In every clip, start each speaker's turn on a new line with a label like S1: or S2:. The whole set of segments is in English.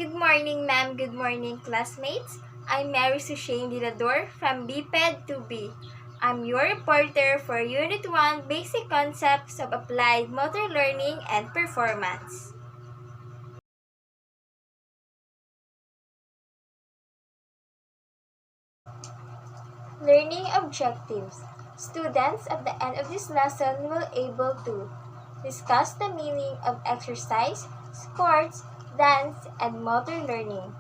S1: Good morning, ma'am. Good morning, classmates. I'm Mary Sushane Dilador from BPED2B. I'm your reporter for Unit 1 Basic Concepts of Applied Motor Learning and Performance. Learning objectives. Students at the end of this lesson will able to discuss the meaning of exercise, sports, dance, and motor learning.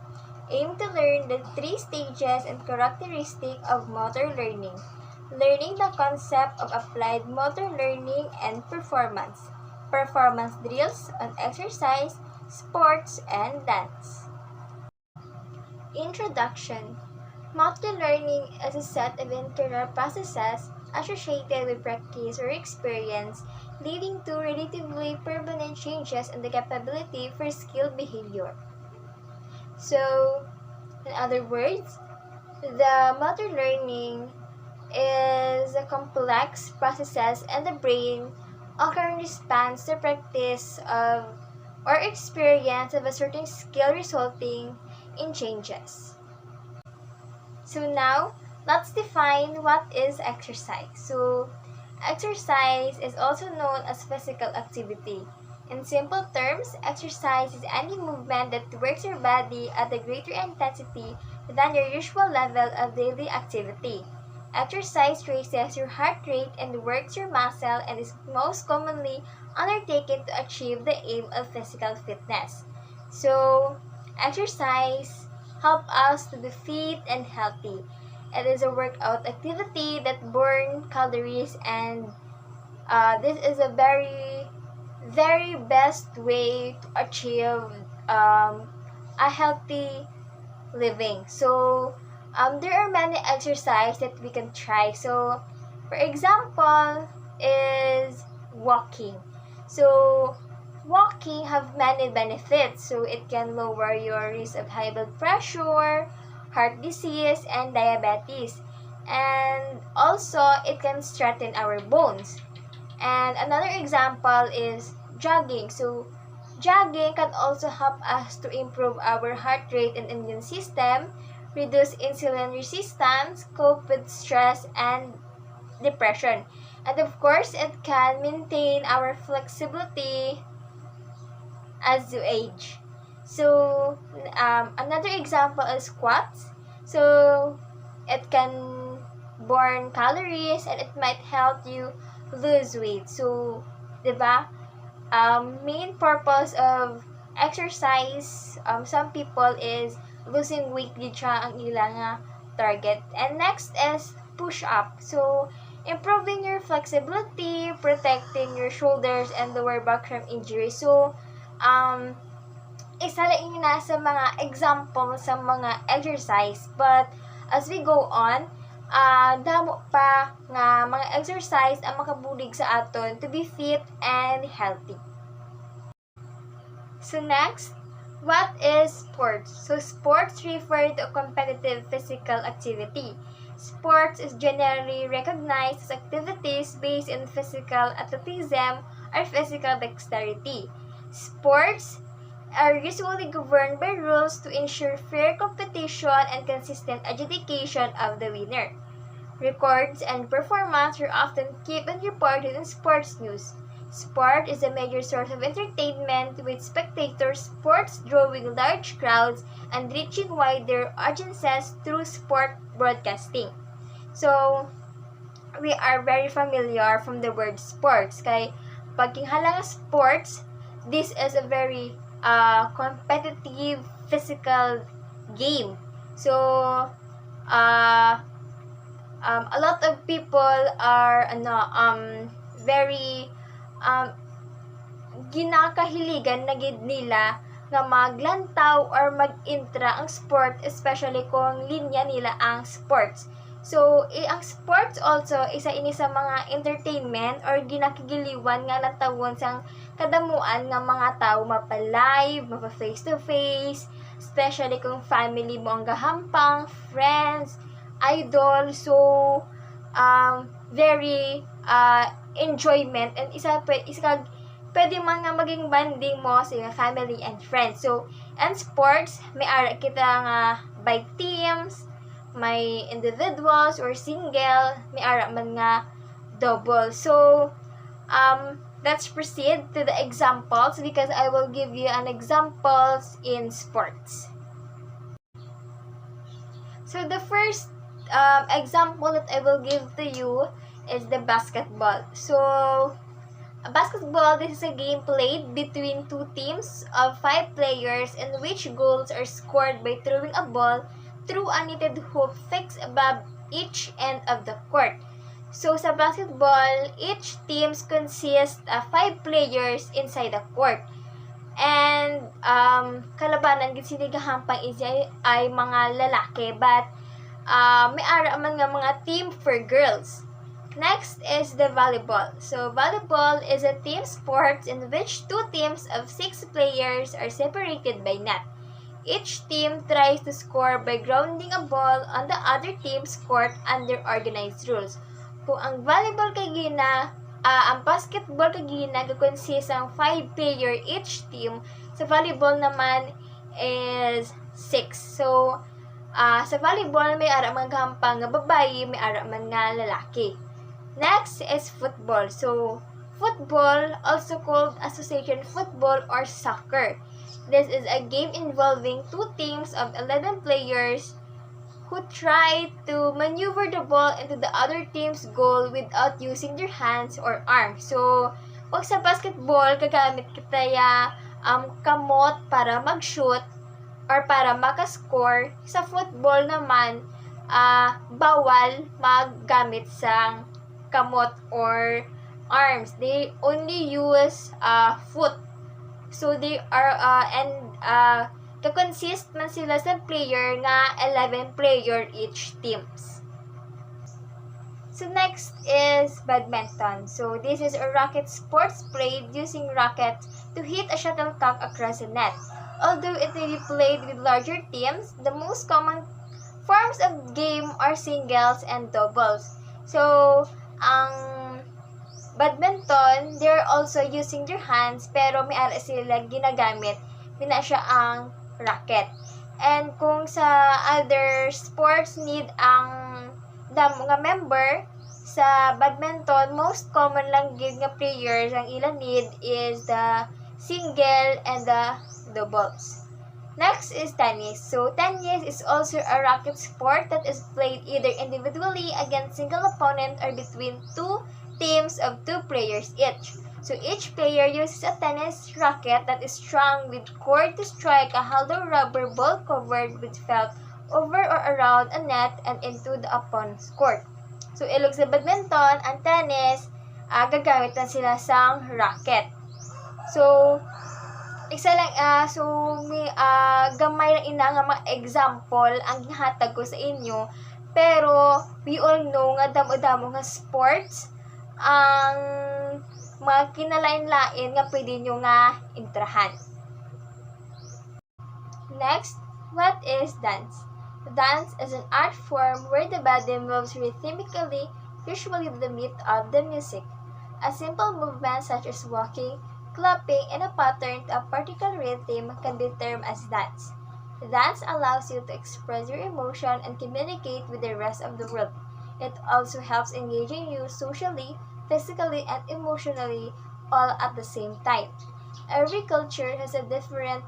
S1: Aim to learn the 3 stages and characteristics of motor learning. Learning the concept of applied motor learning and performance. Performance drills on exercise, sports, and dance. Introduction. Motor learning is a set of internal processes associated with practice or experience, leading to relatively permanent changes in the capability for skilled behavior. So, in other words, the motor learning is a complex processes in the brain occurring response to practice of or experience of a certain skill resulting in changes. So now, let's define what is exercise. So, exercise is also known as physical activity. In simple terms, exercise is any movement that works your body at a greater intensity than your usual level of daily activity. Exercise raises your heart rate and works your muscle and is most commonly undertaken to achieve the aim of physical fitness. So, exercise help us to be fit and healthy. It is a workout activity that burns calories, and this is a very best way to achieve a healthy living. So there are many exercises that we can try. So for example is walking. So walking have many benefits. So it can lower your risk of high blood pressure, heart disease, and diabetes. And also it can strengthen our bones. And another example is jogging. So jogging can also help us to improve our heart rate and immune system, reduce insulin resistance, cope with stress and depression. And of course, it can maintain our flexibility as you age. So, another example is squats. So, it can burn calories and it might help you lose weight. So, diba? Main purpose of exercise, some people is losing weight gid siya ang ilang target. And next is push-up. So, improving your flexibility, protecting your shoulders and lower back from injury. So, isa lang na sa mga example sa mga exercise. But, as we go on, damo pa nga mga exercise ang makabulig sa aton to be fit and healthy. So next, what is sports? So sports refer to a competitive physical activity. Sports is generally recognized as activities based in physical athleticism or physical dexterity. Sports are usually governed by rules to ensure fair competition and consistent adjudication of the winner. Records and performance are often kept and reported in sports news. Sport is a major source of entertainment, with spectators sports drawing large crowds and reaching wider audiences through sport broadcasting. So, we are very familiar from the word sports. Kay pagkinghalang sports, this is a very competitive physical game. So, a lot of people are very ginakahiligan na gid nila nga maglantaw or mag-intra ang sport, especially kung linya nila ang sports. So, ang sports also isa ini sa mga entertainment or ginakigiliwan nga natawon sang kadamuan nga mga tao mapa-live, mapa-face to face, especially kung family mo ang gahampang, friends, idol. So, very enjoyment and isa pwede man nga maging bonding mo sa family and friends. So, And sports, may ara kita nga by teams, may individuals or single, may ara man nga double. So, let's proceed to the examples because I will give you an examples in sports. So, the first example that I will give to you is the basketball. So, basketball, this is a game played between two teams of 5 players in which goals are scored by throwing a ball through a knitted hoop fixed above each end of the court. So, sa basketball, each teams consist of 5 players inside the court. And, kalabanan, sila gahampang ay mga lalaki, but may ara man nga mga team for girls. Next is the volleyball. So, volleyball is a team sport in which 2 teams of 6 players are separated by net. Each team tries to score by grounding a ball on the other team's court under organized rules. Kung ang volleyball kay gina, ang basketball kay gina consist ng 5 player each team. Sa volleyball naman is 6. So, sa volleyball may ara man gahampang nga babayi, may ara man nga lalaki. Next is football. So, football, also called association football or soccer. This is a game involving 2 teams of 11 players who try to maneuver the ball into the other team's goal without using their hands or arms. So, pag sa basketball, gagamit kita kamot para mag-shoot or para makascore. Sa football naman, bawal maggamit sa kamot or arms. They only use foot. So they are consist man sila sa player nga 11 player each teams. So next is badminton. So this is a racket sports played using rackets to hit a shuttlecock across the net. Although it may be played with larger teams, the most common forms of game are singles and doubles. So ang badminton, they're also using their hands, pero may ara sila ginagamit, pina siya ang racket. And kung sa other sports need ang mga member, sa badminton, most common lang gid nga players ang ilang need is the single and the doubles. Next is tennis. So, tennis is also a racket sport that is played either individually against single opponent or between 2 teams of 2 players each. So, each player uses a tennis racket that is strung with cord to strike a hollow rubber ball covered with felt over or around a net and into the opponent's court. So, ilog sa badminton, ang tennis, gagamit na sila sang racket. So, isa lang, may gamay na ina nga mga example ang gihatag ko sa inyo. Pero, we all know nga damo-damo nga sports ang mga kinalain-lain nga pwede nyo nga intrahan. Next, what is dance? Dance is an art form where the body moves rhythmically, usually with the beat of the music. A simple movement such as walking, clapping, and a pattern to a particular rhythm can be termed as dance. Dance allows you to express your emotion and communicate with the rest of the world. It also helps engaging you socially, physically, and emotionally all at the same time. Every culture has a different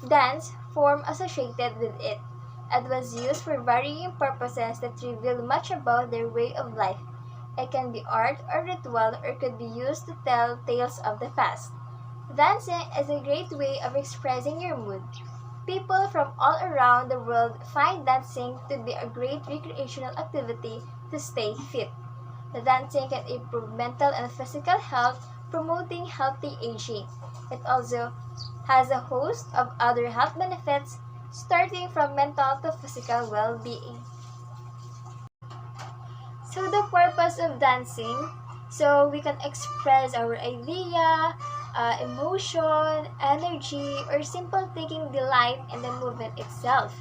S1: dance form associated with it. It was used for varying purposes that reveal much about their way of life. It can be art or ritual or could be used to tell tales of the past. Dancing is a great way of expressing your mood. People from all around the world find dancing to be a great recreational activity to stay fit. The dancing can improve mental and physical health, promoting healthy aging. It also has a host of other health benefits, starting from mental to physical well-being. So the purpose of dancing, so we can express our idea, emotion, energy, or simple taking delight in the movement itself.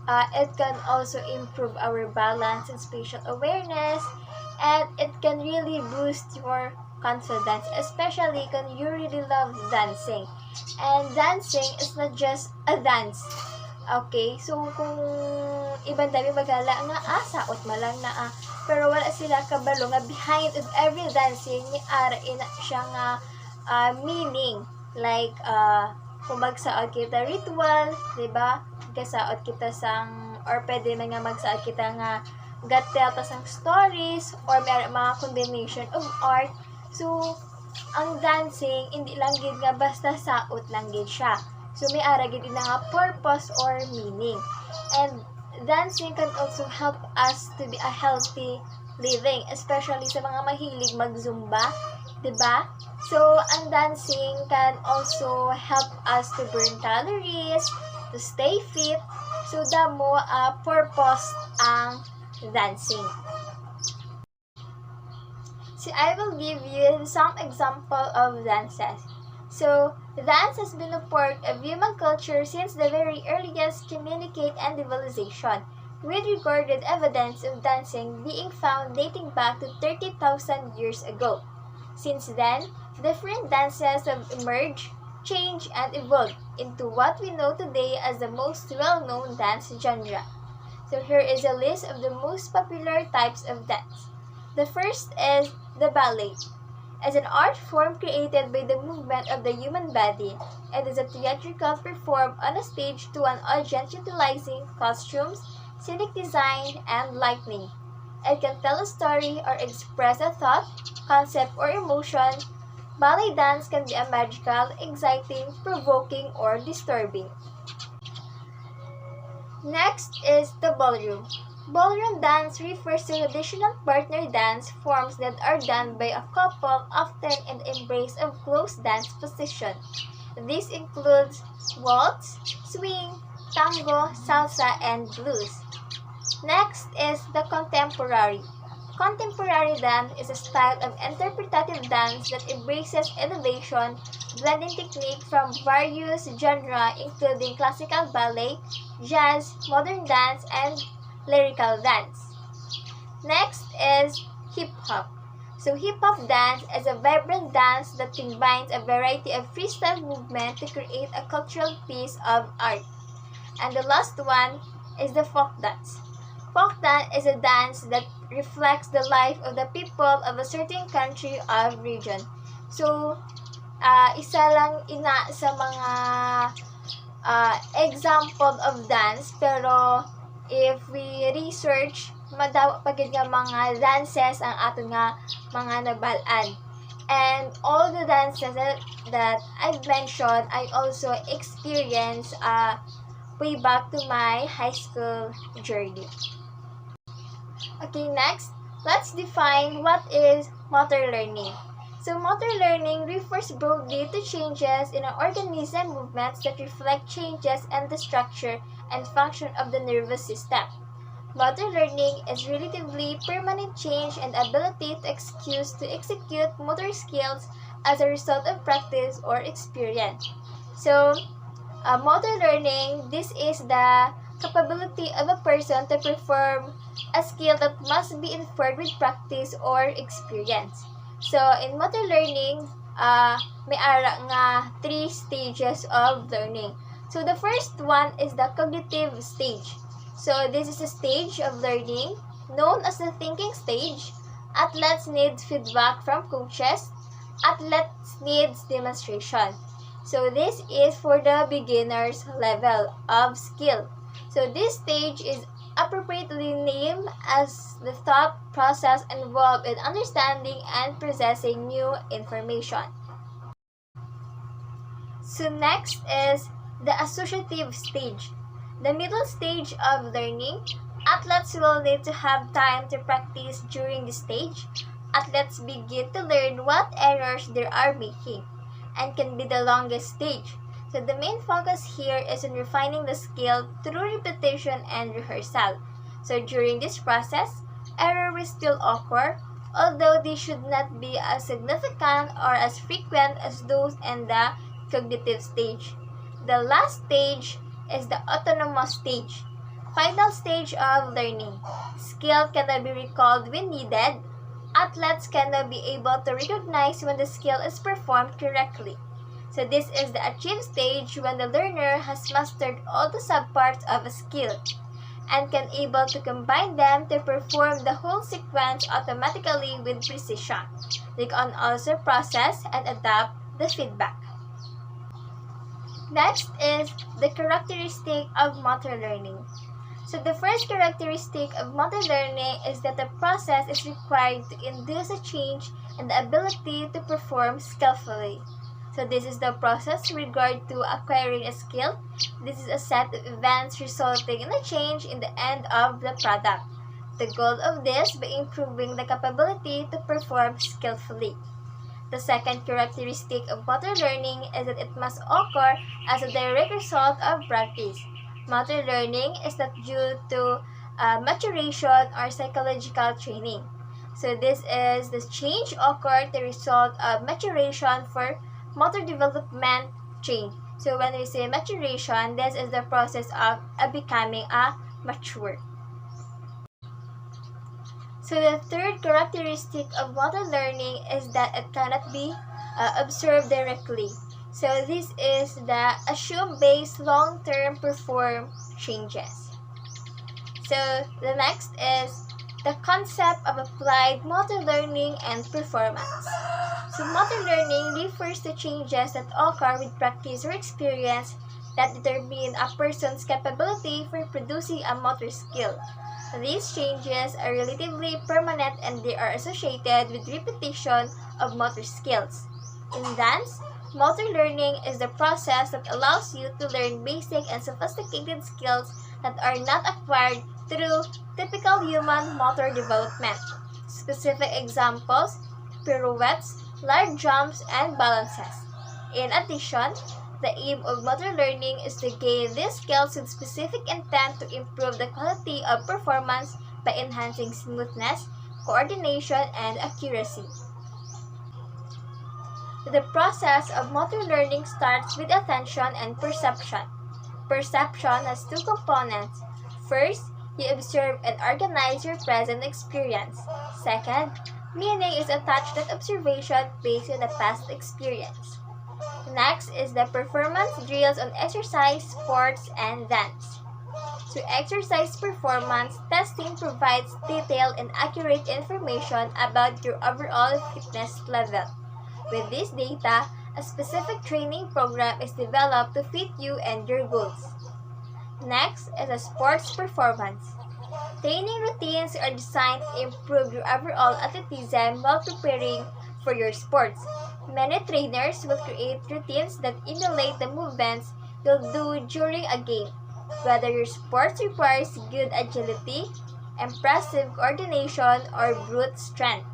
S1: It can also improve our balance and spatial awareness, and it can really boost your confidence, especially kung you really love dancing. And dancing is not just a dance. Okay? So, kung ibang dami magala nga, saot malang na pero wala sila kabalo nga behind of every dancing ni ara ina siya nga meaning. Like, kung magsaot kita ritual, diba? Kasaot kita sang, or pwede man nga magsaot kita nga gatel ta sang stories, or may mga combination of art. So, ang dancing, hindi lang gid nga basta saot lang gid siya. So, may ara gid na nga purpose or meaning. And dancing can also help us to be a healthy living, especially sa mga mahilig mag-zumba, diba? So, ang dancing can also help us to burn calories, to stay fit. So, damo purpose ang dancing. So, I will give you some example of dances. So, dance has been a part of human culture since the very earliest communicate and civilization, with recorded evidence of dancing being found dating back to 30,000 years ago. Since then, different dances have emerged, changed, and evolved into what we know today as the most well-known dance genre. So here is a list of the most popular types of dance. The first is the ballet. As an art form created by the movement of the human body, it is a theatrical performed on a stage to an audience utilizing costumes, scenic design, and lighting. It can tell a story or express a thought, concept, or emotion. Ballet dance can be a magical, exciting, provoking, or disturbing. Next is the ballroom. Ballroom dance refers to traditional partner dance forms that are done by a couple, often in the embrace of close dance position. This includes waltz, swing, tango, salsa, and blues. Next is the contemporary. Contemporary dance is a style of interpretative dance that embraces innovation, blending technique from various genres including classical ballet, jazz, modern dance, and lyrical dance. Next is hip-hop. So hip-hop dance is a vibrant dance that combines a variety of freestyle movement to create a cultural piece of art. And the last one is the folk dance. Folk dance is a dance that reflects the life of the people of a certain country or region. So, isa lang ina sa mga example of dance, pero if we research, madawa pa gid nga mga dances ang aton nga mga nabal-an. And all the dances that I've mentioned, I also experienced way back to my high school journey. Okay, next, let's define what is motor learning. So, motor learning refers broadly to changes in an organism movements that reflect changes in the structure and function of the nervous system. Motor learning is relatively permanent change and ability to execute motor skills as a result of practice or experience. So, motor learning, this is the capability of a person to perform a skill that must be inferred with practice or experience. So, in motor learning, may ara nga 3 stages of learning. So, the first one is the cognitive stage. So, this is a stage of learning known as the thinking stage. Athletes need feedback from coaches. Athletes needs demonstration. So, this is for the beginner's level of skill. So, this stage is appropriately named as the thought process involved in understanding and processing new information. So, next is the associative stage. The middle stage of learning. Athletes will need to have time to practice during this stage. Athletes begin to learn what errors they are making and can be the longest stage. So the main focus here is on refining the skill through repetition and rehearsal. So during this process, error will still occur, although they should not be as significant or as frequent as those in the cognitive stage. The last stage is the autonomous stage. Final stage of learning. Skill cannot be recalled when needed. Athletes can now be able to recognize when the skill is performed correctly. So this is the achieved stage when the learner has mastered all the subparts of a skill and can able to combine them to perform the whole sequence automatically with precision. They can also process and adapt the feedback. Next is the characteristic of motor learning. So the first characteristic of motor learning is that the process is required to induce a change in the ability to perform skillfully. So this is the process with regard to acquiring a skill. This is a set of events resulting in a change in the end of the product. The goal of this by improving the capability to perform skillfully. The second characteristic of motor learning is that it must occur as a direct result of practice. Motor learning is not due to maturation or psychological training. So this is the change occurred the result of maturation for motor development change. So when we say maturation, this is the process of becoming mature. So the third characteristic of motor learning is that it cannot be observed directly. So this is the assume-based long-term perform changes. So the next is the concept of applied motor learning and performance. So motor learning refers to changes that occur with practice or experience that determine a person's capability for producing a motor skill. These changes are relatively permanent and they are associated with repetition of motor skills. In dance, motor learning is the process that allows you to learn basic and sophisticated skills that are not acquired through typical human motor development. Specific examples: pirouettes, large jumps, and balances. In addition, the aim of motor learning is to gain these skills with specific intent to improve the quality of performance by enhancing smoothness, coordination, and accuracy. The process of motor learning starts with attention and perception. Perception has two components. First, you observe and organize your present experience. Second, meaning is attached to that observation based on the past experience. Next is the performance drills on exercise, sports, and dance. To exercise performance, testing provides detailed and accurate information about your overall fitness level. With this data, a specific training program is developed to fit you and your goals. Next is a sports performance. Training routines are designed to improve your overall athleticism while preparing for your sports. Many trainers will create routines that emulate the movements you'll do during a game. Whether your sport requires good agility, impressive coordination, or brute strength,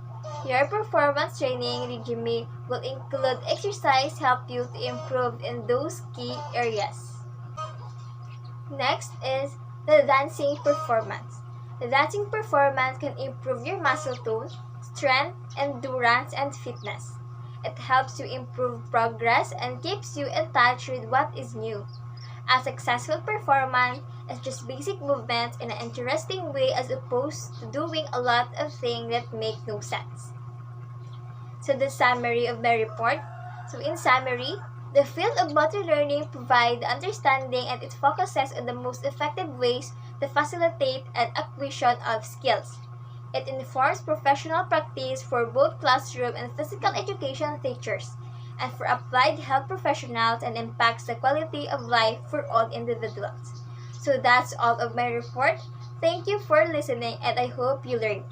S1: your performance training regime will include exercise help you to improve in those key areas. Next is the dancing performance. The dancing performance can improve your muscle tone, strength, endurance, and fitness. It helps you improve progress and keeps you in touch with what is new. A successful performance is just basic movements in an interesting way as opposed to doing a lot of things that make no sense. So the summary of my report. So in summary, the field of motor learning provides understanding and it focuses on the most effective ways to facilitate an acquisition of skills. It informs professional practice for both classroom and physical education teachers, and for applied health professionals, and impacts the quality of life for all individuals. So that's all of my report. Thank you for listening and I hope you learned.